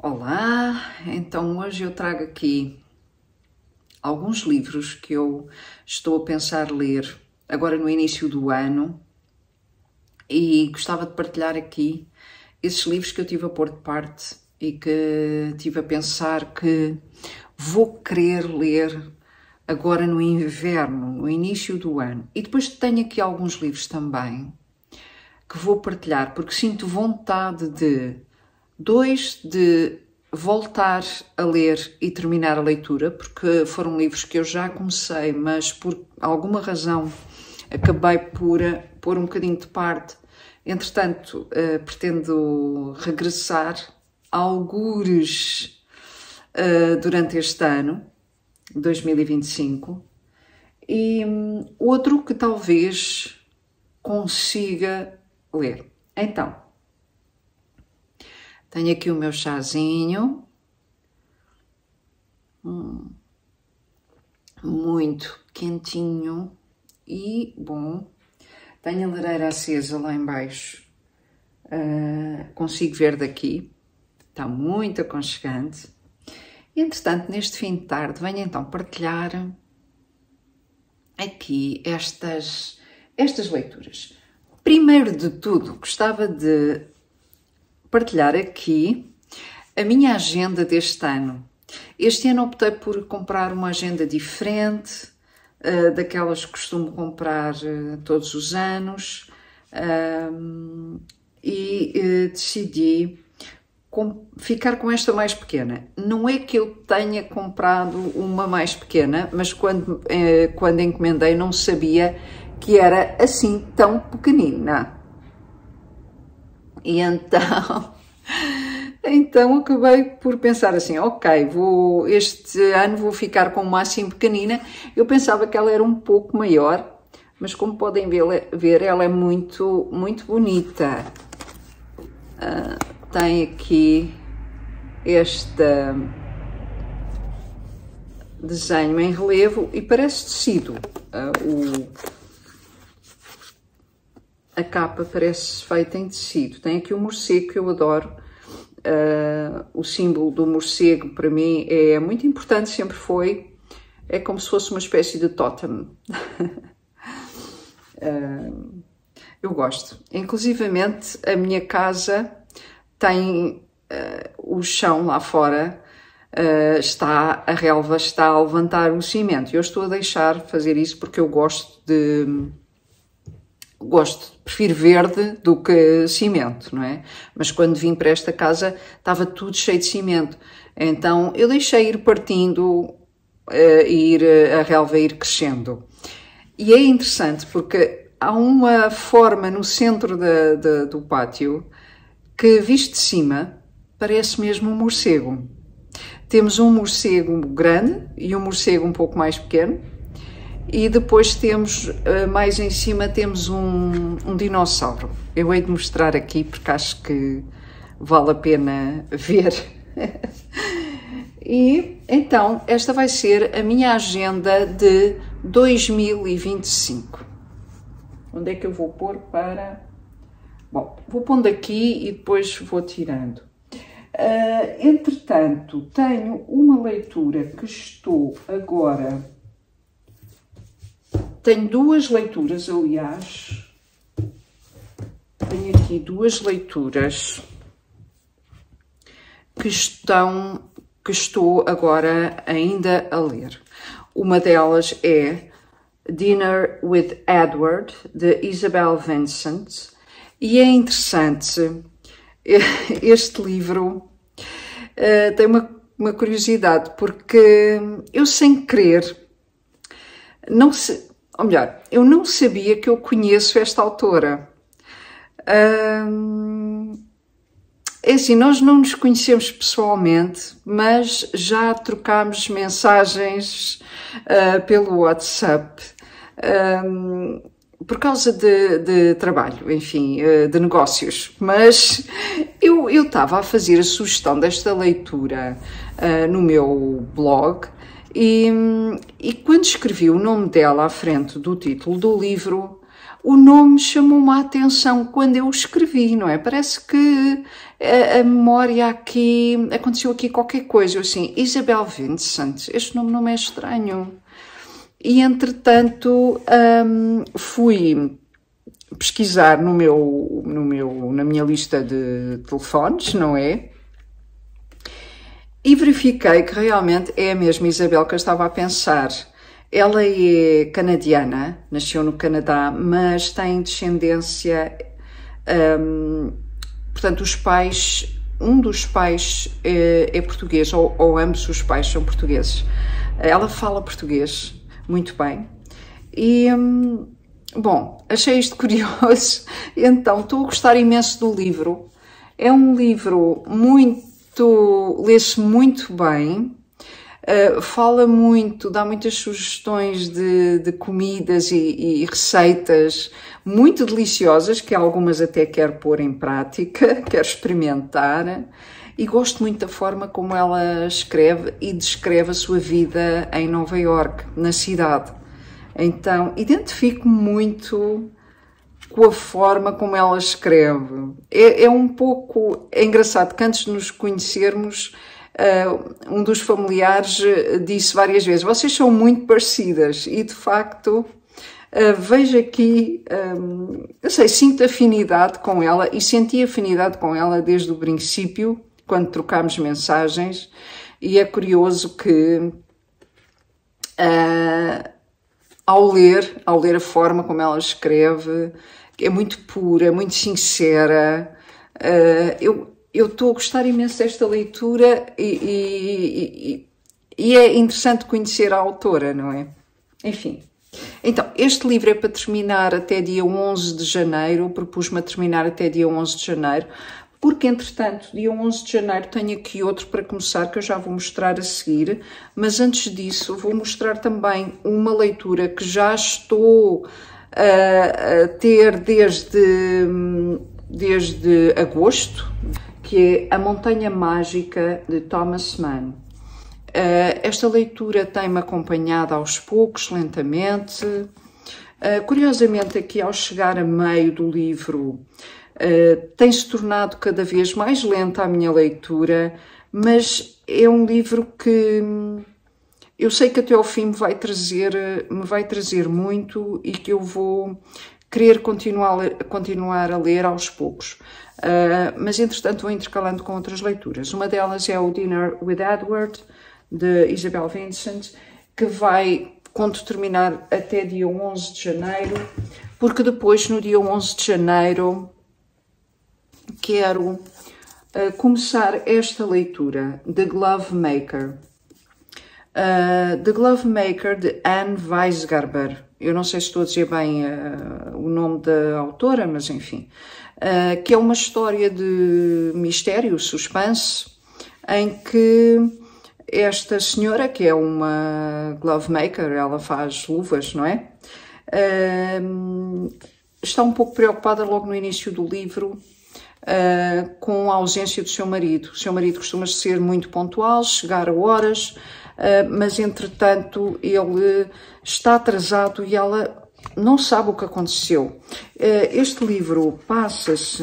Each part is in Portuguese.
Olá, então hoje eu trago aqui alguns livros que eu estou a pensar ler agora no início do ano e gostava de partilhar aqui esses livros que eu tive a pôr de parte e que tive a pensar que vou querer ler agora no inverno, no início do ano. E depois tenho aqui alguns livros também que vou partilhar porque sinto vontade de voltar a ler e terminar a leitura, porque foram livros que eu já comecei, mas por alguma razão acabei por pôr um bocadinho de parte. Entretanto, pretendo regressar algures durante este ano, 2025, e outro que talvez consiga ler. Então, tenho aqui o meu chazinho, muito quentinho e bom. Tenho a lareira acesa lá em baixo, consigo ver daqui, está muito aconchegante. E, entretanto, neste fim de tarde, venho então partilhar aqui estas leituras. Primeiro de tudo, gostava de partilhar aqui a minha agenda deste ano. Este ano optei por comprar uma agenda diferente, daquelas que costumo comprar todos os anos, e decidi ficar com esta mais pequena. Não é que eu tenha comprado uma mais pequena, mas quando encomendei não sabia que era assim tão pequenina. E então acabei por pensar assim, ok, este ano vou ficar com uma assim pequenina. Eu pensava que ela era um pouco maior, mas como podem ver ela é muito, muito bonita. Tem aqui este desenho em relevo e parece tecido. A capa parece feita em tecido. Tem aqui o morcego que eu adoro. O símbolo do morcego para mim é muito importante, sempre foi. É como se fosse uma espécie de tótem. Eu gosto. Inclusivamente a minha casa tem o chão lá fora, a relva está a levantar o cimento. Eu estou a deixar fazer isso porque eu prefiro verde do que cimento, não é? Mas quando vim para esta casa estava tudo cheio de cimento. Então eu deixei ir partindo, a relva ir crescendo. E é interessante porque há uma forma no centro do pátio que, visto de cima, parece mesmo um morcego. Temos um morcego grande e um morcego um pouco mais pequeno. E depois temos, mais em cima, temos um dinossauro. Eu hei de mostrar aqui porque acho que vale a pena ver. E então, esta vai ser a minha agenda de 2025. Onde é que eu vou pôr para... Bom, vou pondo aqui e depois vou tirando. Entretanto, tenho uma leitura que estou agora... Tenho duas leituras, aliás. Tenho aqui duas leituras que estou agora ainda a ler. Uma delas é Dinner with Edward, de Isabel Vincent. E é interessante, este livro tem uma curiosidade, porque eu sem querer, eu não sabia que eu conheço esta autora. É assim, nós não nos conhecemos pessoalmente, mas já trocámos mensagens pelo WhatsApp, por causa de trabalho, enfim, de negócios. Mas eu estava a fazer a sugestão desta leitura no meu blog e quando escrevi o nome dela à frente do título do livro, o nome chamou-me a atenção quando eu o escrevi, não é? Parece que a memória aqui, aconteceu aqui qualquer coisa. Eu assim, Isabel Vincent, este nome não é estranho. E entretanto fui pesquisar na minha lista de telefones, não é? E verifiquei que realmente é a mesma Isabel que eu estava a pensar. Ela é canadiana, nasceu no Canadá, mas tem descendência, portanto, um dos pais é português, ou ambos os pais são portugueses. Ela fala português muito bem e, bom, achei isto curioso, então estou a gostar imenso do livro. É um livro lê-se muito bem. Fala muito, dá muitas sugestões de comidas e receitas muito deliciosas, que algumas até quero pôr em prática, quero experimentar. E gosto muito da forma como ela escreve e descreve a sua vida em Nova Iorque, na cidade. Então, identifico muito com a forma como ela escreve. É engraçado que antes de nos conhecermos, um dos familiares disse várias vezes, vocês são muito parecidas, e de facto vejo aqui, eu sei, sinto afinidade com ela e senti afinidade com ela desde o princípio, quando trocámos mensagens, e é curioso que ao ler a forma como ela escreve, é muito pura, muito sincera. Eu estou a gostar imenso desta leitura e é interessante conhecer a autora, não é? Enfim. Então, este livro é para terminar até dia 11 de janeiro, propus-me a terminar até dia 11 de janeiro, porque, entretanto, dia 11 de janeiro tenho aqui outro para começar, que eu já vou mostrar a seguir, mas antes disso vou mostrar também uma leitura que já estou a ter desde agosto, que é A Montanha Mágica, de Thomas Mann. Esta leitura tem-me acompanhado aos poucos, lentamente. Curiosamente, aqui ao chegar a meio do livro, tem-se tornado cada vez mais lenta a minha leitura, mas é um livro que eu sei que até ao fim me vai trazer muito e que eu vou querer continuar a ler aos poucos. Mas, entretanto, vou intercalando com outras leituras. Uma delas é o Dinner with Edward, de Isabel Vincent, que vai, quando terminar, até dia 11 de janeiro, porque depois, no dia 11 de janeiro, quero começar esta leitura, The Glove Maker. The Glove Maker, de Anne Weisgerber. Eu não sei se estou a dizer bem o nome da autora, mas enfim. Que é uma história de mistério, suspense, em que esta senhora, que é uma glove maker, ela faz luvas, não é? Está um pouco preocupada logo no início do livro com a ausência do seu marido. O seu marido costuma ser muito pontual, chegar a horas, mas entretanto ele está atrasado e ela não sabe o que aconteceu. Este livro passa-se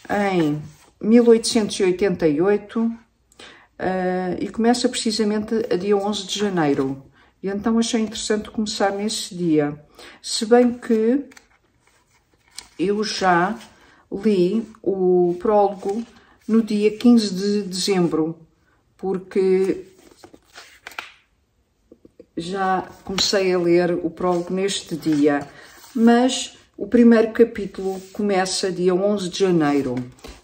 em 1888 e começa precisamente a dia 11 de janeiro. E então achei interessante começar nesse dia. Se bem que eu já li o prólogo no dia 15 de dezembro, porque já comecei a ler o prólogo neste dia, mas o primeiro capítulo começa dia 11 de janeiro,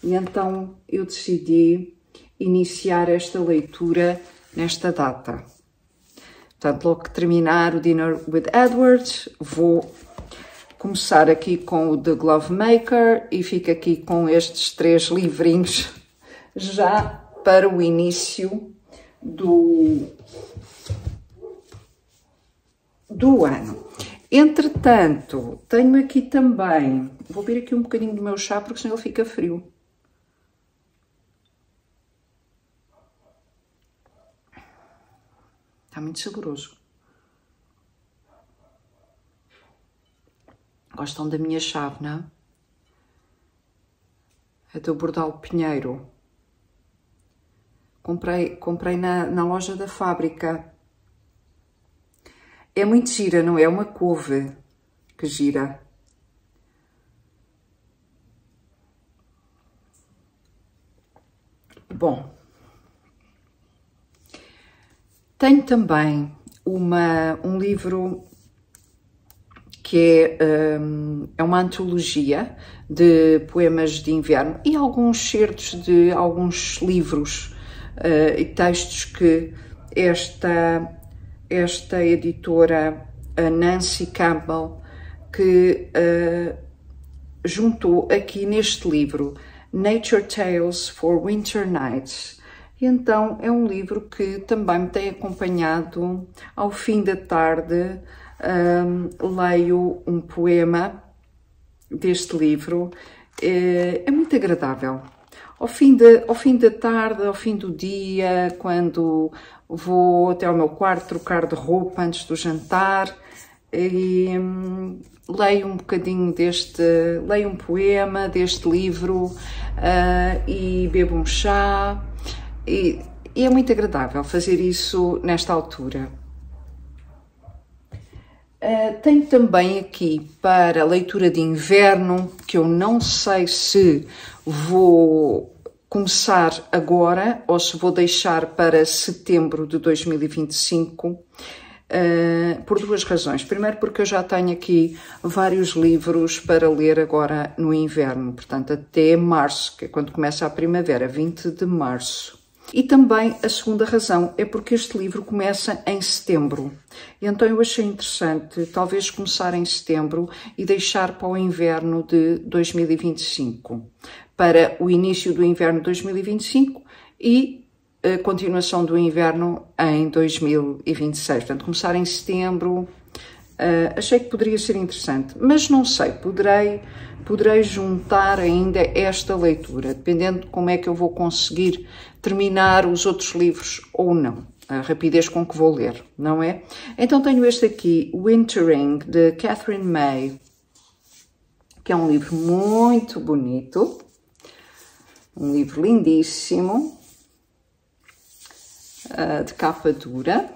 e então eu decidi iniciar esta leitura nesta data. Portanto, logo que terminar o Dinner with Edward, vou começar aqui com o The Glove Maker e fico aqui com estes 3 livrinhos já para o início do ano. Entretanto, tenho aqui também, vou beber aqui um bocadinho do meu chá porque senão ele fica frio. Está muito saboroso. Gostam da minha chave, não? É do Bordal Pinheiro. Comprei na loja da fábrica. É muito gira, não é? É uma couve que gira. Bom, tenho também um livro que é uma antologia de poemas de inverno e alguns certos de alguns livros e textos que esta editora, a Nancy Campbell, que juntou aqui neste livro, Nature Tales for Winter Nights. E então é um livro que também me tem acompanhado. Ao fim da tarde leio um poema deste livro. É muito agradável. Ao fim da tarde, ao fim do dia, quando vou até ao meu quarto trocar de roupa antes do jantar, e leio um bocadinho leio um poema deste livro e bebo um chá. E é muito agradável fazer isso nesta altura. Tenho também aqui para leitura de inverno, que eu não sei se vou começar agora ou se vou deixar para setembro de 2025, por duas razões. Primeiro, porque eu já tenho aqui vários livros para ler agora no inverno, portanto até março, que é quando começa a primavera, 20 de março. E também a segunda razão é porque este livro começa em setembro. E então eu achei interessante talvez começar em setembro e deixar para o inverno de 2025. Para o início do inverno de 2025 e a continuação do inverno em 2026. Portanto, começar em setembro, achei que poderia ser interessante. Mas não sei, poderei juntar ainda esta leitura, dependendo de como é que eu vou conseguir terminar os outros livros ou não, a rapidez com que vou ler, não é? Então tenho este aqui, Wintering, de Katherine May, que é um livro muito bonito, um livro lindíssimo, de capa dura.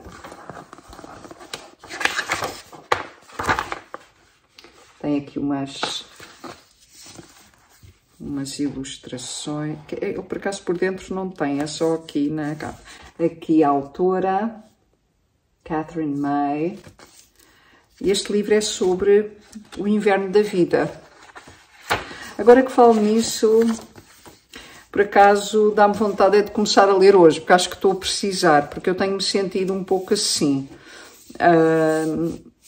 Tem aqui umas ilustrações, que eu por acaso por dentro não tem, é só aqui na capa. Aqui a autora, Katherine May. E este livro é sobre o inverno da vida. Agora que falo nisso, por acaso dá-me vontade de começar a ler hoje, porque acho que estou a precisar, porque eu tenho-me sentido um pouco assim.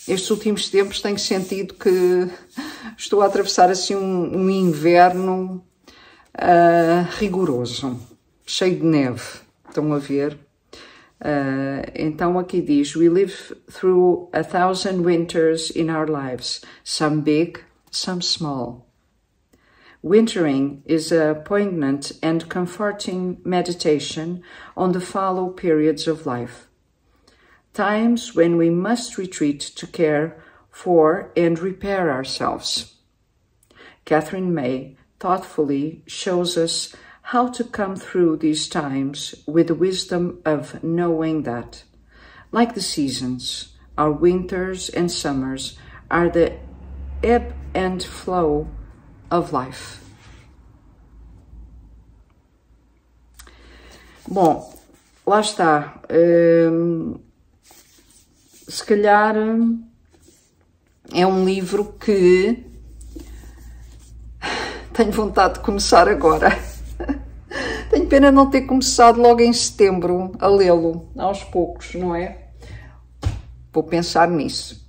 Estes últimos tempos tenho sentido que estou a atravessar assim um inverno rigoroso, cheio de neve. Estão a ver? Então aqui diz: We live through 1,000 winters in our lives, some big, some small. Wintering is a poignant and comforting meditation on the fallow periods of life. Times when we must retreat to care for and repair ourselves. Katherine May thoughtfully shows us how to come through these times with the wisdom of knowing that, like the seasons, our winters and summers are the ebb and flow of life. Bom, lá está. Se calhar é um livro que tenho vontade de começar agora. Tenho pena não ter começado logo em setembro a lê-lo, aos poucos, não é? Vou pensar nisso.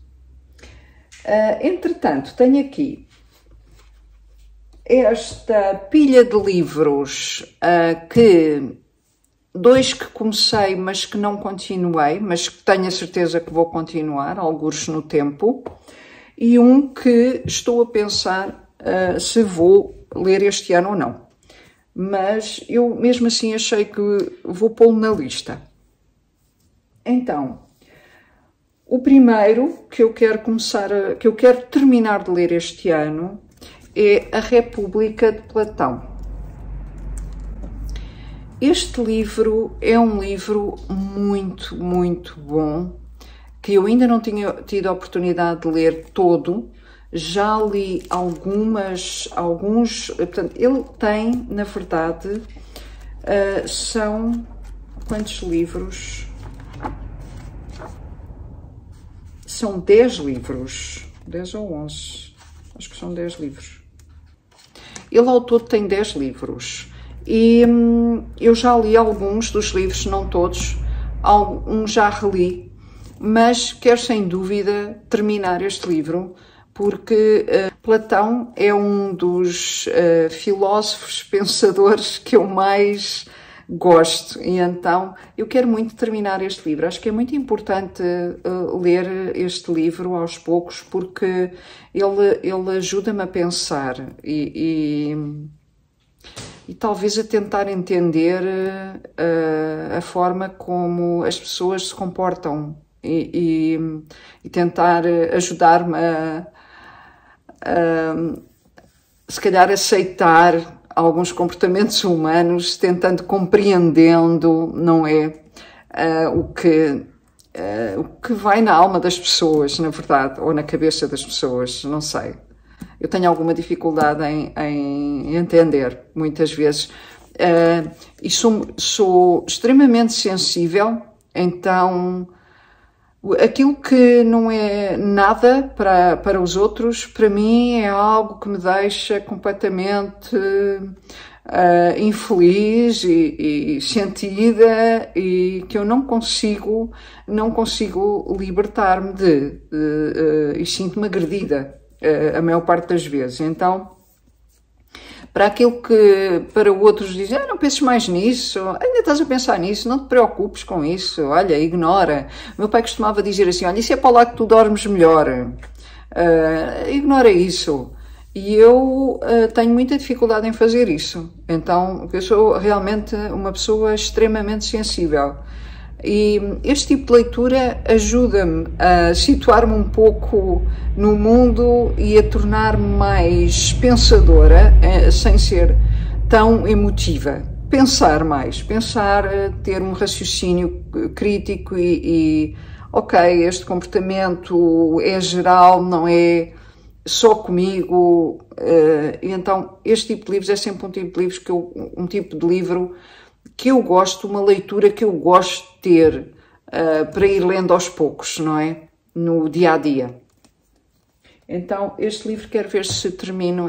Entretanto, tenho aqui esta pilha de livros dois que comecei, mas que não continuei, mas que tenho a certeza que vou continuar, algures no tempo, e um que estou a pensar se vou ler este ano ou não. Mas eu mesmo assim achei que vou pô-lo na lista. Então, O primeiro que eu quero terminar de ler este ano é A República de Platão. Este livro é um livro muito, muito bom, que eu ainda não tinha tido a oportunidade de ler todo. Já li alguns, portanto, ele tem, na verdade, são quantos livros? São 10 livros, 10 ou 11, acho que são 10 livros. Ele ao todo tem 10 livros e eu já li alguns dos livros, não todos, alguns já reli, mas quero sem dúvida terminar este livro, porque Platão é um dos filósofos, pensadores que eu mais gosto, e então eu quero muito terminar este livro. Acho que é muito importante ler este livro aos poucos, porque ele ajuda-me a pensar e talvez a tentar entender a forma como as pessoas se comportam e tentar ajudar-me se calhar aceitar alguns comportamentos humanos, tentando, compreendendo, não é, o que vai na alma das pessoas, na verdade, ou na cabeça das pessoas, não sei. Eu tenho alguma dificuldade em entender, muitas vezes. E sou extremamente sensível, então aquilo que não é nada para os outros, para mim é algo que me deixa completamente infeliz e sentida, e que eu não consigo libertar-me e sinto-me agredida a maior parte das vezes. Então, para aquilo que para outros dizem, não penses mais nisso, ainda estás a pensar nisso, não te preocupes com isso, olha, ignora. O meu pai costumava dizer assim, olha, isso é para lá que tu dormes melhor, ignora isso. E eu tenho muita dificuldade em fazer isso, então eu sou realmente uma pessoa extremamente sensível. E este tipo de leitura ajuda-me a situar-me um pouco no mundo e a tornar-me mais pensadora, sem ser tão emotiva. Pensar mais, ter um raciocínio crítico ok, este comportamento é geral, não é só comigo. E então este tipo de livros é sempre um tipo de livros que eu gosto, uma leitura que eu gosto de ter para ir lendo aos poucos, não é? No dia-a-dia. Então, este livro quero ver se termino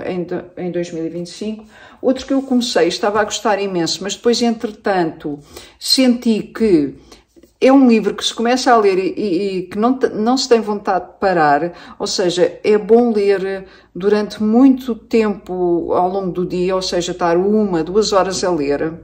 em 2025. Outro que eu comecei, estava a gostar imenso, mas depois, entretanto, senti que é um livro que se começa a ler e que não se tem vontade de parar, ou seja, é bom ler durante muito tempo ao longo do dia, ou seja, estar 1, 2 horas a ler.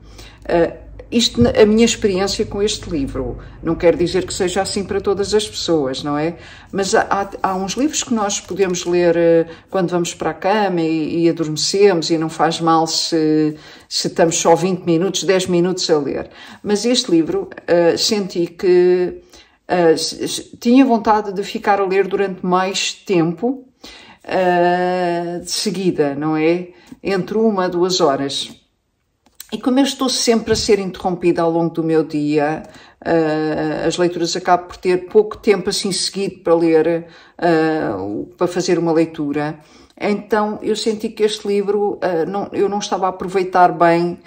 Isto, a minha experiência com este livro, não quer dizer que seja assim para todas as pessoas, não é? Mas há uns livros que nós podemos ler quando vamos para a cama e adormecemos, e não faz mal se estamos só 20 minutos, 10 minutos a ler. Mas este livro, senti que tinha vontade de ficar a ler durante mais tempo, de seguida, não é? Entre 1 a 2 horas. E como eu estou sempre a ser interrompida ao longo do meu dia, as leituras acabam por ter pouco tempo assim seguido para ler, para fazer uma leitura. Então eu senti que este livro, eu não estava a aproveitar bem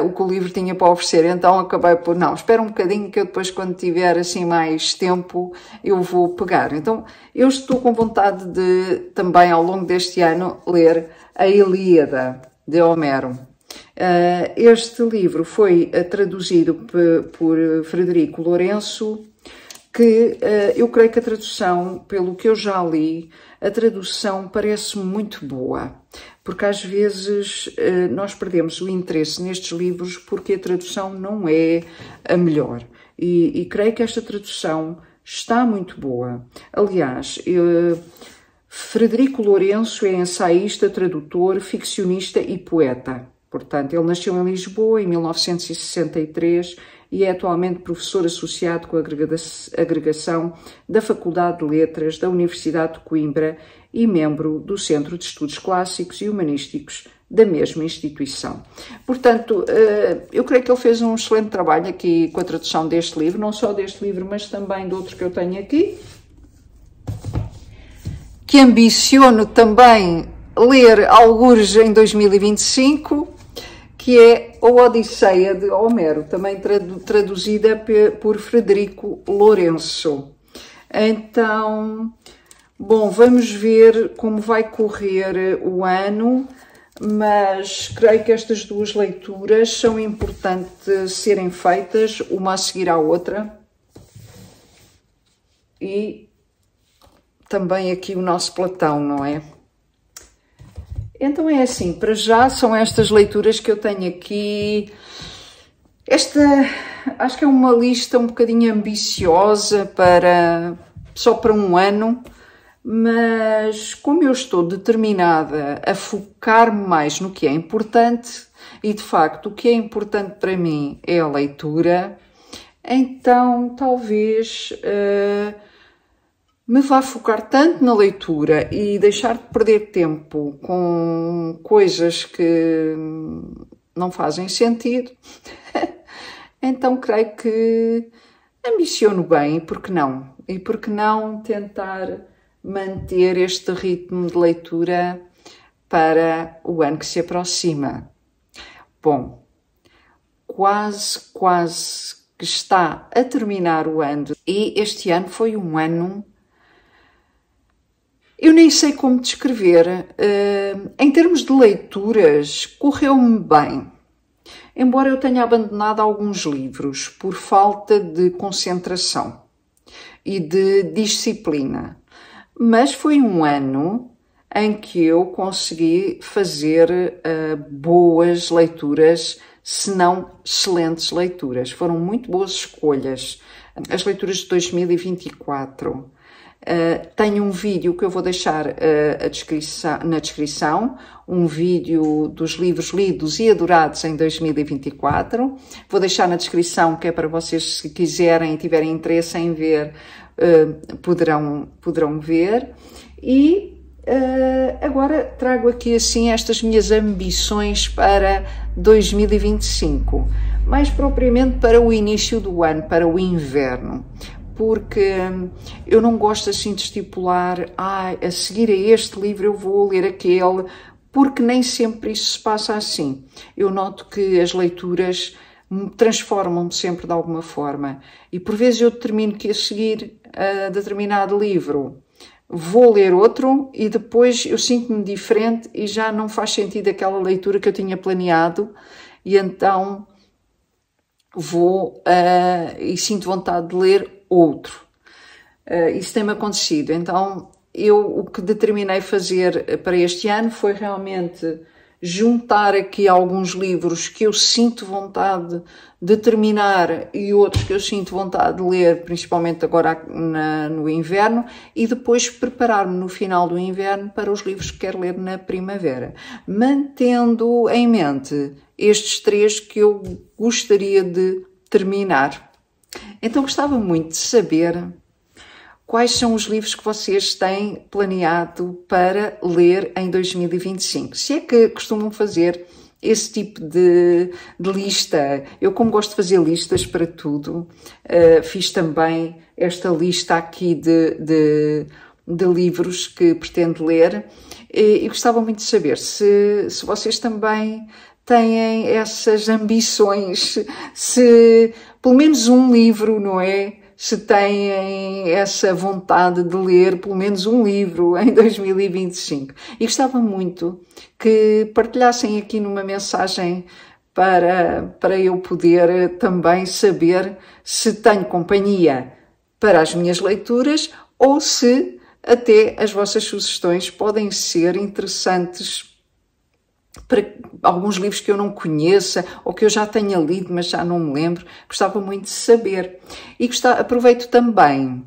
o que o livro tinha para oferecer. Então acabei por, não, espera um bocadinho que eu depois, quando tiver assim mais tempo, eu vou pegar. Então eu estou com vontade de também, ao longo deste ano, ler a Ilíada, de Homero. Este livro foi traduzido por Frederico Lourenço, que eu creio que a tradução, pelo que eu já li, a tradução parece muito boa, porque às vezes nós perdemos o interesse nestes livros porque a tradução não é a melhor. E creio que esta tradução está muito boa. Aliás, Frederico Lourenço é ensaísta, tradutor, ficcionista e poeta. Portanto, ele nasceu em Lisboa em 1963 e é atualmente professor associado com a agregação da Faculdade de Letras da Universidade de Coimbra e membro do Centro de Estudos Clássicos e Humanísticos da mesma instituição. Portanto, eu creio que ele fez um excelente trabalho aqui com a tradução deste livro, não só deste livro, mas também de outro que eu tenho aqui, que ambiciono também ler algures em 2025, que é a Odisseia de Homero, também traduzida por Frederico Lourenço. Então, bom, vamos ver como vai correr o ano, mas creio que estas duas leituras são importantes serem feitas, uma a seguir à outra. E também aqui o nosso Platão, não é? Então é assim, para já são estas leituras que eu tenho aqui. Esta, acho que é uma lista um bocadinho ambiciosa só para um ano, mas como eu estou determinada a focar-me mais no que é importante, e de facto o que é importante para mim é a leitura, então talvez me vá focar tanto na leitura e deixar de perder tempo com coisas que não fazem sentido. Então creio que ambiciono bem, e por que não? E por que não tentar manter este ritmo de leitura para o ano que se aproxima? Bom, quase que está a terminar o ano, e este ano foi um ano, eu nem sei como descrever. Em termos de leituras, correu-me bem. Embora eu tenha abandonado alguns livros por falta de concentração e de disciplina. Mas foi um ano em que eu consegui fazer boas leituras, se não excelentes leituras. Foram muito boas escolhas. As leituras de 2024. Tenho um vídeo que eu vou deixar na descrição, um vídeo dos livros lidos e adorados em 2024. Vou deixar na descrição, que é para vocês, se quiserem e tiverem interesse em ver, poderão ver. E agora trago aqui assim estas minhas ambições para 2025, mais propriamente para o início do ano, para o inverno. Porque eu não gosto assim de estipular, a seguir a este livro eu vou ler aquele, porque nem sempre isso se passa assim. Eu noto que as leituras transformam-me sempre de alguma forma, e por vezes eu determino que a seguir a determinado livro vou ler outro, e depois eu sinto-me diferente e já não faz sentido aquela leitura que eu tinha planeado, e então vou e sinto vontade de ler outro. Isso tem-me acontecido. Então, o que determinei fazer para este ano foi realmente juntar aqui alguns livros que eu sinto vontade de terminar e outros que eu sinto vontade de ler, principalmente agora no inverno, e depois preparar-me no final do inverno para os livros que quero ler na primavera, mantendo em mente estes três que eu gostaria de terminar. Então gostava muito de saber quais são os livros que vocês têm planeado para ler em 2025. Se é que costumam fazer esse tipo de lista. Eu, como gosto de fazer listas para tudo, fiz também esta lista aqui de livros que pretendo ler, e gostava muito de saber se vocês também têm essas ambições, se pelo menos um livro, não é? Se têm essa vontade de ler pelo menos um livro em 2025. E gostava muito que partilhassem aqui numa mensagem para eu poder também saber se tenho companhia para as minhas leituras, ou se até as vossas sugestões podem ser interessantes para alguns livros que eu não conheça ou que eu já tenha lido, mas já não me lembro. Gostava muito de saber. E aproveito também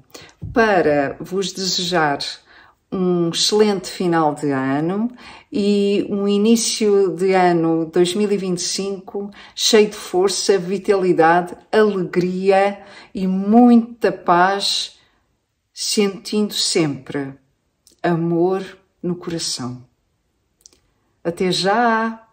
para vos desejar um excelente final de ano e um início de ano 2025 cheio de força, vitalidade, alegria e muita paz, sentindo sempre amor no coração. Até já!